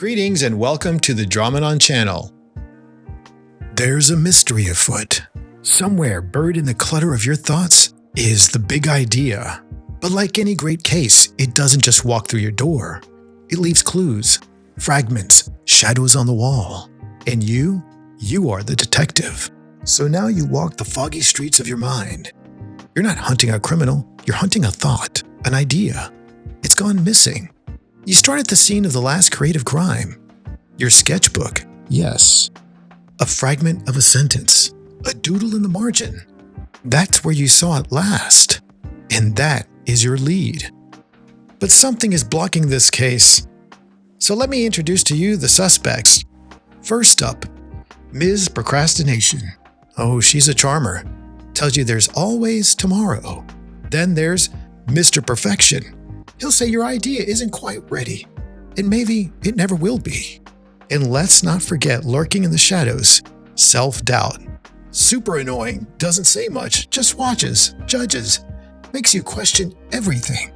Greetings and welcome to the Dramanon channel. There's a mystery afoot. Somewhere buried in the clutter of your thoughts is the big idea. But like any great case, it doesn't just walk through your door. It leaves clues, fragments, shadows on the wall. And you are the detective. So now you walk the foggy streets of your mind. You're not hunting a criminal, you're hunting a thought, an idea. It's gone missing. You start at the scene of the last creative crime. Your sketchbook, yes. A fragment of a sentence, a doodle in the margin. That's where you saw it last. And that is your lead. But something is blocking this case. So let me introduce to you the suspects. First up, Ms. Procrastination. Oh, she's a charmer. Tells you there's always tomorrow. Then there's Mr. Perfection. He'll say your idea isn't quite ready, and maybe it never will be. And let's not forget, lurking in the shadows, self-doubt. Super annoying, doesn't say much, just watches, judges, makes you question everything.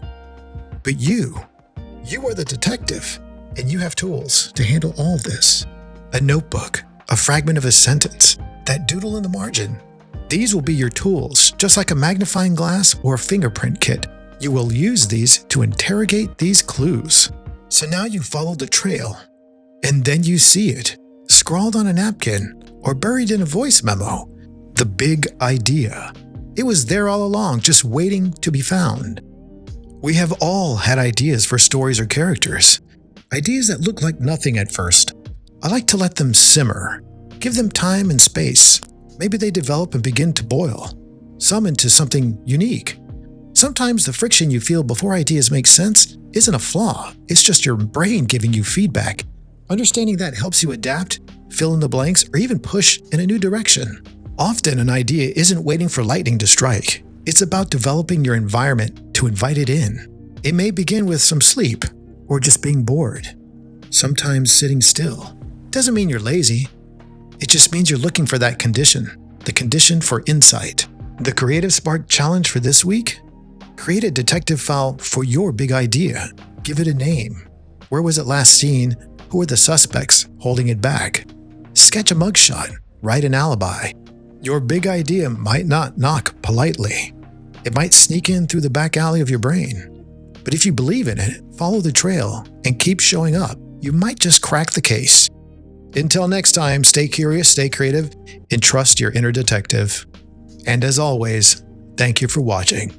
But you are the detective, and you have tools to handle all this. A notebook, a fragment of a sentence, that doodle in the margin. These will be your tools, just like a magnifying glass or a fingerprint kit. You will use these to interrogate these clues. So now you follow the trail, and then you see it, scrawled on a napkin or buried in a voice memo. The big idea. It was there all along, just waiting to be found. We have all had ideas for stories or characters. Ideas that look like nothing at first. I like to let them simmer. Give them time and space. Maybe they develop and begin to boil. Some into something unique. Sometimes the friction you feel before ideas make sense isn't a flaw, it's just your brain giving you feedback. Understanding that helps you adapt, fill in the blanks, or even push in a new direction. Often an idea isn't waiting for lightning to strike. It's about developing your environment to invite it in. It may begin with some sleep, or just being bored. Sometimes sitting still. Doesn't mean you're lazy. It just means you're looking for that condition, the condition for insight. The Creative Spark Challenge for this week? Create a detective file for your big idea. Give it a name. Where was it last seen? Who are the suspects holding it back? Sketch a mugshot. Write an alibi. Your big idea might not knock politely. It might sneak in through the back alley of your brain. But if you believe in it, follow the trail, and keep showing up, you might just crack the case. Until next time, stay curious, stay creative, and trust your inner detective. And as always, thank you for watching.